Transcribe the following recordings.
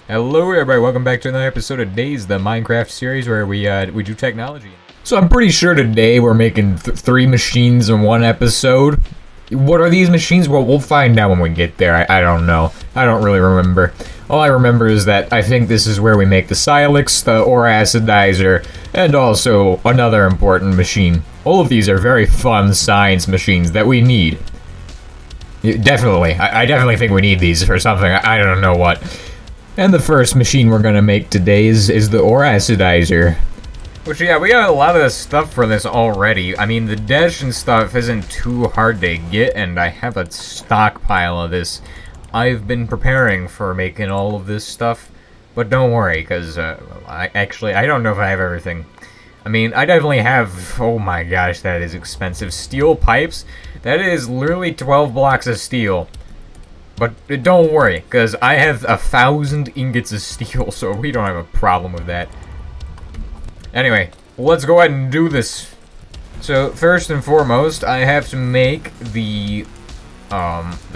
Hello everybody, welcome back to another episode of Days, the Minecraft series where we do technology. So I'm pretty sure today we're making 3 machines in one episode. What are these machines? Well, we'll find out when we get there. I don't know. I don't really remember. All I remember is that I think this is where we make the Cyclics, the ore acidizer, and also another important machine. All of these are very fun science machines that we need. Definitely. I definitely think we need these for something. I don't know what. And the first machine we're gonna make today is the ore acidizer. Which, yeah, we got a lot of the stuff for this already. I mean, the dash and stuff isn't too hard to get, and I have a stockpile of this. I've been preparing for making all of this stuff, but don't worry, because I don't know if I have everything. I mean, I definitely have, oh my gosh, that is expensive. Steel pipes? That is literally 12 blocks of steel. But don't worry, because I have 1,000 ingots of steel, so we don't have a problem with that. Anyway, let's go ahead and do this. So, first and foremost, I have to make the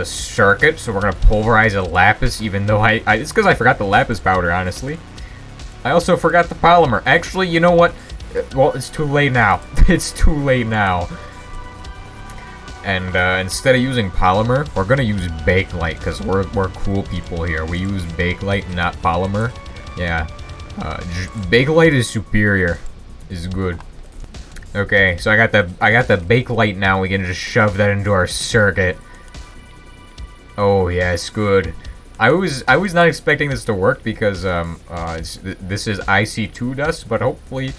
circuit, so we're going to pulverize a lapis, even though it's because I forgot the lapis powder, honestly. I also forgot the polymer. Actually, you know what? Well, it's too late now. It's too late now. And instead of using polymer, we're gonna use bakelite because we're cool people here. We use bakelite, not polymer. Yeah, bakelite is superior. Is good. Okay, so I got the bakelite now. We can just shove that into our circuit. Oh yes, good. I was not expecting this to work because this is IC2 dust, but hopefully,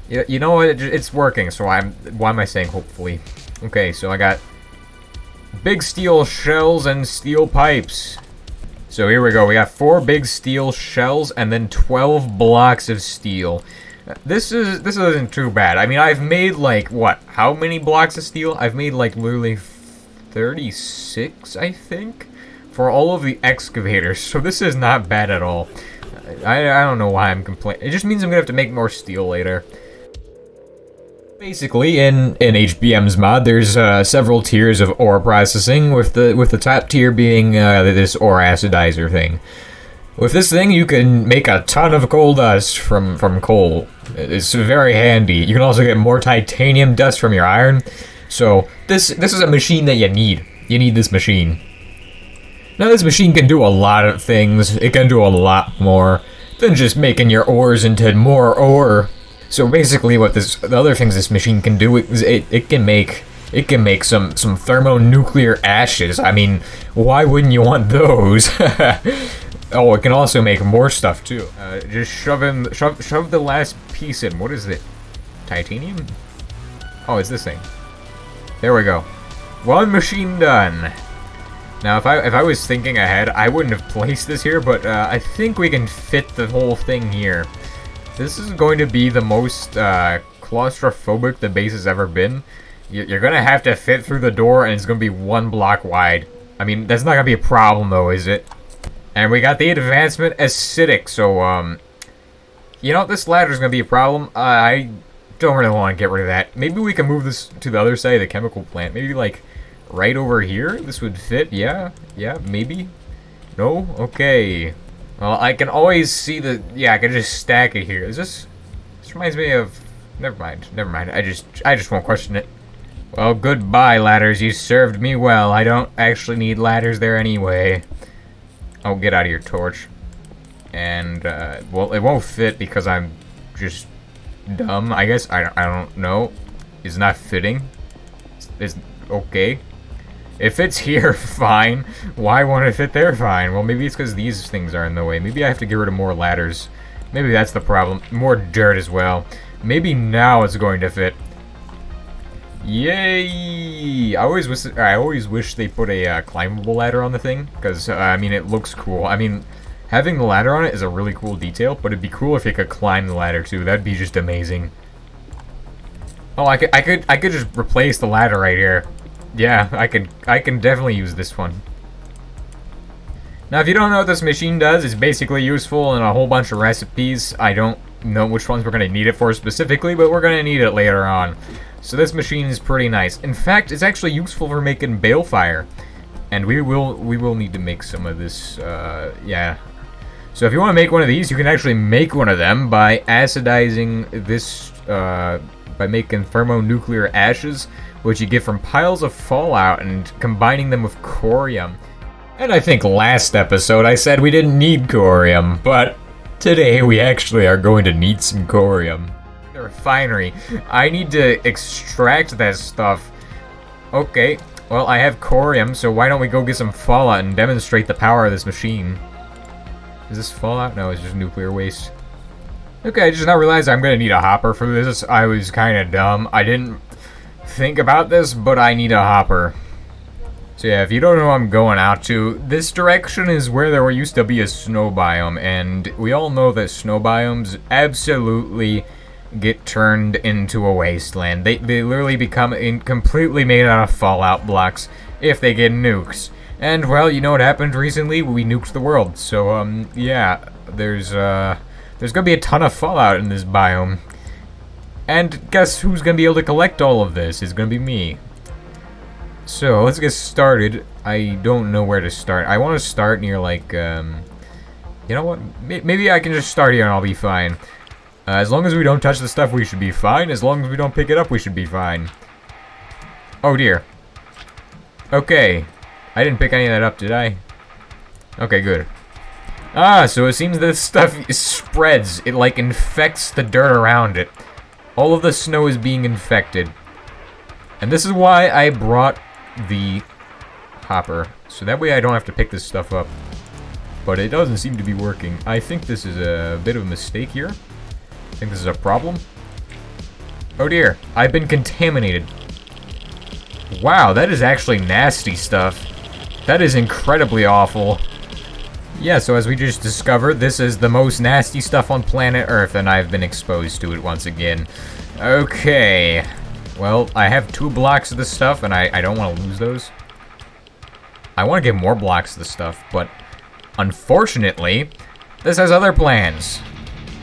you know what? It's working. So why am I saying hopefully? Okay, so I got big steel shells and steel pipes. So here we go. We got 4 big steel shells and then 12 blocks of steel. This isn't too bad. I mean, I've made like what? How many blocks of steel? I've made like literally 36, I think, for all of the excavators. So this is not bad at all. I don't know why I'm complaining. It just means I'm gonna have to make more steel later. Basically, in HBM's mod, there's several tiers of ore processing, with the top tier being this ore acidizer thing. With this thing, you can make a ton of coal dust from coal. It's very handy. You can also get more titanium dust from your iron. So this is a machine that you need. You need this machine. Now this machine can do a lot of things. It can do a lot more than just making your ores into more ore. So basically, what the other things this machine can do is it can make some thermonuclear ashes. I mean, why wouldn't you want those? Oh, it can also make more stuff too. Just shove the last piece in. What is it? Titanium? Oh, it's this thing. There we go. One machine done. Now, if I was thinking ahead, I wouldn't have placed this here, but I think we can fit the whole thing here. This is going to be the most claustrophobic the base has ever been. You're going to have to fit through the door, and it's going to be 1 block wide. I mean, that's not going to be a problem, though, is it? And we got the advancement acidic, so, you know, this ladder is going to be a problem. I don't really want to get rid of that. Maybe we can move this to the other side of the chemical plant. Maybe, like, right over here? This would fit? Yeah, maybe? No? Okay. Well, I can always see the... Yeah, I can just stack it here. This reminds me of... Never mind. I just won't question it. Well, goodbye, ladders. You served me well. I don't actually need ladders there anyway. Oh, get out of your torch. And, well, it won't fit because I'm just dumb, I guess. I don't know. It's not fitting. It's okay. If it's here, fine. Why won't it fit there? Fine. Well, maybe it's because these things are in the way. Maybe I have to get rid of more ladders. Maybe that's the problem. More dirt as well. Maybe now it's going to fit. Yay! I always wish they put a climbable ladder on the thing, because I mean, it looks cool. I mean, having the ladder on it is a really cool detail, but it'd be cool if you could climb the ladder too. That'd be just amazing. Oh, I could just replace the ladder right here. Yeah, I can definitely use this one. Now, if you don't know what this machine does, it's basically useful in a whole bunch of recipes. I don't know which ones we're going to need it for specifically, but we're going to need it later on. So this machine is pretty nice. In fact, it's actually useful for making balefire. And we will need to make some of this, yeah. So if you want to make one of these, you can actually make one of them by acidizing this, by making thermonuclear ashes, which you get from piles of fallout, and combining them with corium. And I think last episode I said we didn't need corium, but today we actually are going to need some corium. The refinery. I need to extract that stuff. Okay, well I have corium, so why don't we go get some fallout and demonstrate the power of this machine. Is this fallout? No, it's just nuclear waste. Okay, I just now realized I'm gonna need a hopper for this. I was kinda dumb. I didn't think about this, but I need a hopper. So yeah, if you don't know what I'm going out to, this direction is where there used to be a snow biome, and we all know that snow biomes absolutely get turned into a wasteland. They literally become completely made out of fallout blocks if they get nukes. And, well, you know what happened recently? We nuked the world. So, yeah, there's gonna be a ton of fallout in this biome. And guess who's gonna be able to collect all of this? It's gonna be me. So, let's get started. I don't know where to start. I want to start near, like, you know what? Maybe I can just start here and I'll be fine. As long as we don't touch the stuff, we should be fine. As long as we don't pick it up, we should be fine. Oh, dear. Okay. I didn't pick any of that up, did I? Okay, good. Ah, so it seems this stuff spreads. It, like, infects the dirt around it. All of the snow is being infected. And this is why I brought the hopper. So that way I don't have to pick this stuff up. But it doesn't seem to be working. I think this is a bit of a mistake here. I think this is a problem. Oh dear, I've been contaminated. Wow, that is actually nasty stuff. That is incredibly awful. Yeah, so as we just discovered, this is the most nasty stuff on planet Earth, and I've been exposed to it once again. Okay. Well, I have 2 blocks of this stuff, and I don't want to lose those. I want to get more blocks of this stuff, but unfortunately, this has other plans.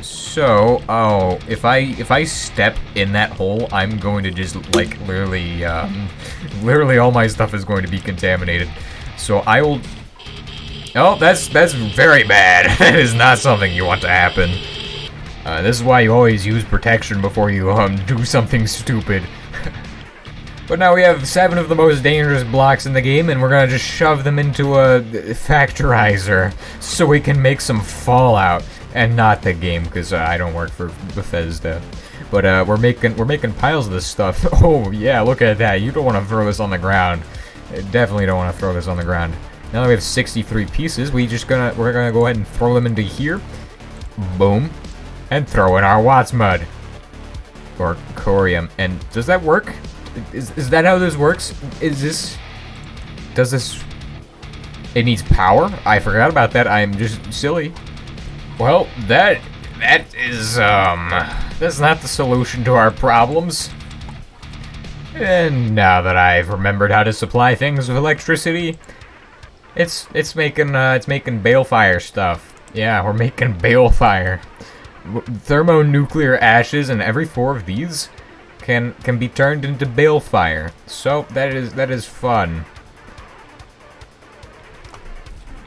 So, oh, if I step in that hole, I'm going to just, like, literally all my stuff is going to be contaminated. So I will... Oh, that's very bad. That is not something you want to happen. This is why you always use protection before you, do something stupid. But now we have 7 of the most dangerous blocks in the game, and we're gonna just shove them into a factorizer so we can make some fallout. And not the game, because I don't work for Bethesda. But we're making piles of this stuff. Oh yeah, look at that. You don't want to throw this on the ground. Definitely don't want to throw this on the ground. Now that we have 63 pieces, we're gonna go ahead and throw them into here. Boom. And throw in our Watts mud. Or corium. And does that work? Is that how this works? Does this... It needs power? I forgot about that. I'm just silly. Well, that is, that's not the solution to our problems. And now that I've remembered how to supply things with electricity, it's making balefire stuff. Yeah, we're making balefire. Thermonuclear ashes, and every 4 of these can be turned into balefire. So that is fun.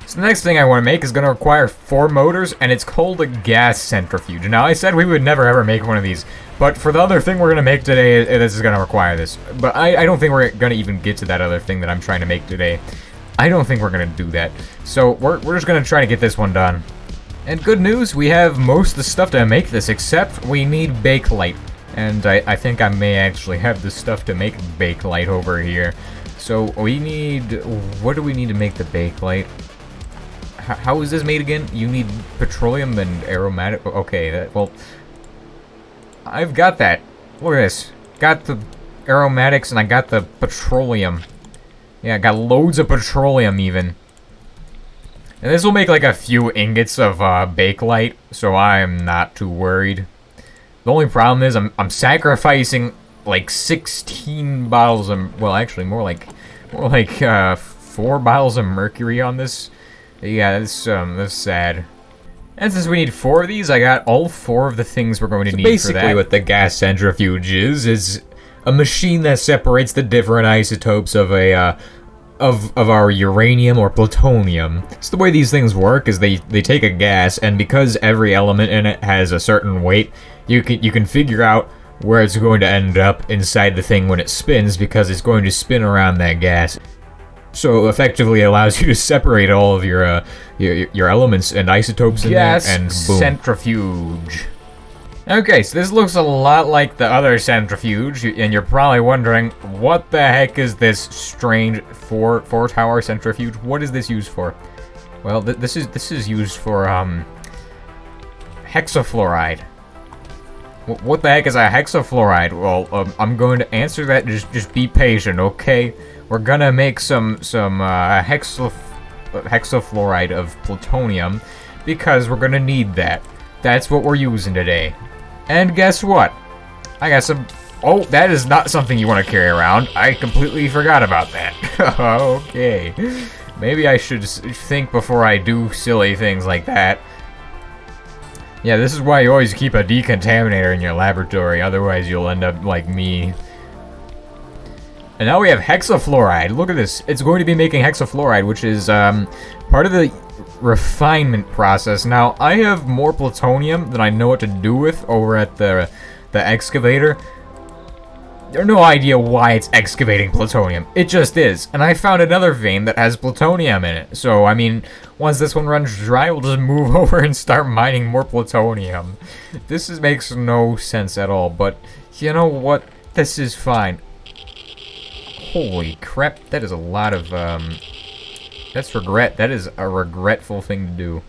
So the next thing I want to make is going to require 4 motors, and it's called a gas centrifuge. Now, I said we would never ever make one of these, but for the other thing we're going to make today, this is going to require this. But I don't think we're going to even get to that other thing that I'm trying to make today. I don't think we're going to do that. So we're just going to try to get this one done. And good news, we have most of the stuff to make this, except we need bakelite. And I think I may actually have the stuff to make bakelite over here. So we need... What do we need to make the bakelite? How is this made again? You need petroleum and aromatic. Okay, well, I've got that. Look at this. Got the aromatics and I got the petroleum. Yeah, I got loads of petroleum even. And this will make like a few ingots of bakelite, so I'm not too worried. The only problem is I'm sacrificing like 16 bottles of, well, actually more like 4 bottles of mercury on this. Yeah, that's sad. And since we need 4 of these, I got all 4 of the things we're going to need for that. Basically what the gas centrifuge is a machine that separates the different isotopes of a of our uranium or plutonium. So the way these things work is they take a gas, and because every element in it has a certain weight, you can figure out where it's going to end up inside the thing when it spins, because it's going to spin around that gas. So effectively allows you to separate all of your elements and isotopes in there, and boom. Centrifuge. Okay, so this looks a lot like the other centrifuge, and you're probably wondering, what the heck is this strange four-tower centrifuge? What is this used for? Well, this is used for hexafluoride. What the heck is a hexafluoride? Well, I'm going to answer that. Just be patient, okay? We're gonna make some hexafluoride of plutonium, because we're gonna need that. That's what we're using today. And guess what? I got some... Oh, that is not something you want to carry around. I completely forgot about that. Okay. Maybe I should think before I do silly things like that. Yeah, this is why you always keep a decontaminator in your laboratory. Otherwise, you'll end up like me. And now we have hexafluoride. Look at this. It's going to be making hexafluoride, which is part of the refinement process. Now, I have more plutonium than I know what to do with over at the excavator. I have no idea why it's excavating plutonium. It just is. And I found another vein that has plutonium in it. So, I mean, once this one runs dry, we'll just move over and start mining more plutonium. This makes no sense at all, but you know what? This is fine. Holy crap, that is a lot of, that's regret. That is a regretful thing to do.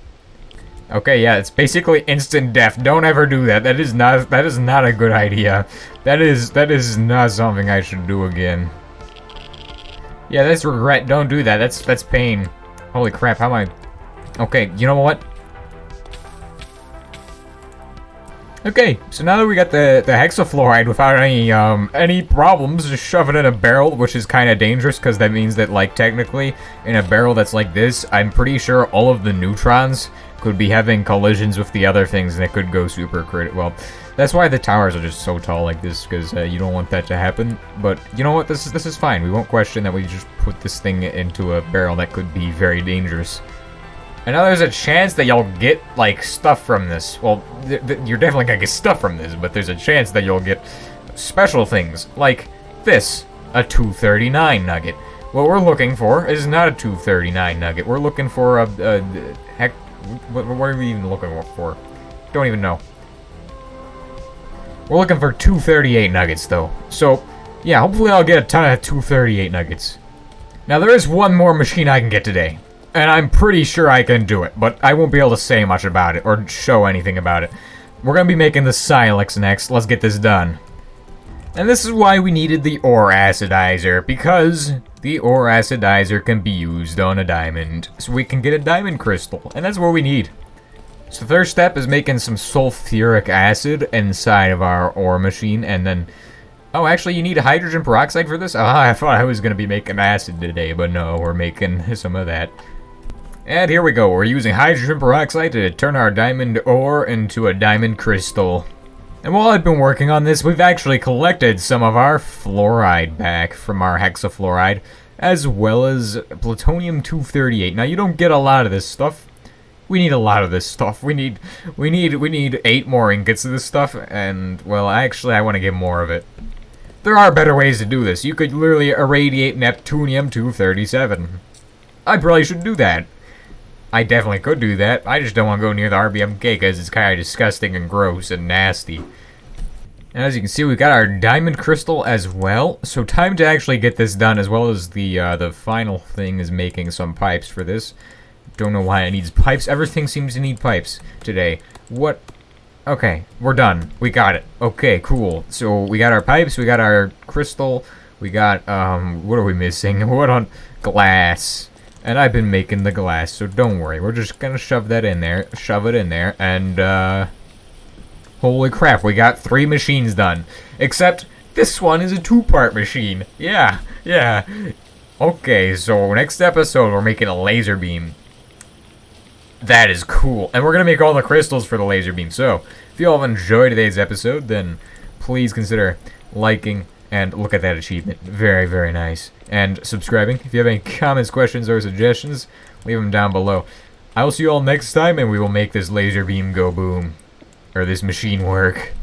Okay, yeah, it's basically instant death. Don't ever do that. That is not a good idea. That is not something I should do again. Yeah, that's regret. Don't do that. That's pain. Holy crap, how am I... Okay, you know what? Okay, so now that we got the hexafluoride without any problems, just shove it in a barrel, which is kind of dangerous, because that means that, like, technically, in a barrel that's like this, I'm pretty sure all of the neutrons could be having collisions with the other things, and it could go super critical. Well, that's why the towers are just so tall like this, because you don't want that to happen. But you know what? This is fine. We won't question that we just put this thing into a barrel that could be very dangerous. And now there's a chance that you'll get, like, stuff from this. Well, you're definitely gonna get stuff from this, but there's a chance that you'll get special things, like this, a 239 nugget. What we're looking for is not a 239 nugget. We're looking for heck, what are we even looking for? Don't even know. We're looking for 238 nuggets, though. So, yeah, hopefully I'll get a ton of 238 nuggets. Now, there is one more machine I can get today. And I'm pretty sure I can do it, but I won't be able to say much about it, or show anything about it. We're gonna be making the Cyclic next. Let's get this done. And this is why we needed the ore acidizer, because the ore acidizer can be used on a diamond, so we can get a diamond crystal, and that's what we need. So the first step is making some sulfuric acid inside of our ore machine, and then... Oh, actually, you need hydrogen peroxide for this? I thought I was gonna be making acid today, but no, we're making some of that. And here we go, we're using hydrogen peroxide to turn our diamond ore into a diamond crystal. And while I've been working on this, we've actually collected some of our fluoride back from our hexafluoride, as well as plutonium-238. Now, you don't get a lot of this stuff. We need a lot of this stuff. We need 8 more ingots of this stuff, and, well, actually, I want to get more of it. There are better ways to do this. You could literally irradiate neptunium-237. I probably should do that. I definitely could do that. I just don't want to go near the RBMK because it's kind of disgusting and gross and nasty. And as you can see, we got our diamond crystal as well. So time to actually get this done, as well as the final thing is making some pipes for this. Don't know why it needs pipes. Everything seems to need pipes today. What? Okay, we're done. We got it. Okay, cool. So we got our pipes, we got our crystal, we got, what are we missing? What on? Glass. And I've been making the glass, so don't worry. We're just gonna shove that in there, shove it in there, and, holy crap, we got 3 machines done. Except, this one is a 2-part machine. Yeah. Okay, so next episode, we're making a laser beam. That is cool. And we're gonna make all the crystals for the laser beam. So, if you all have enjoyed today's episode, then please consider liking, And look at that achievement. Very, very nice. And subscribing. If you have any comments, questions, or suggestions, leave them down below. I will see you all next time, and we will make this laser beam go boom. Or this machine work.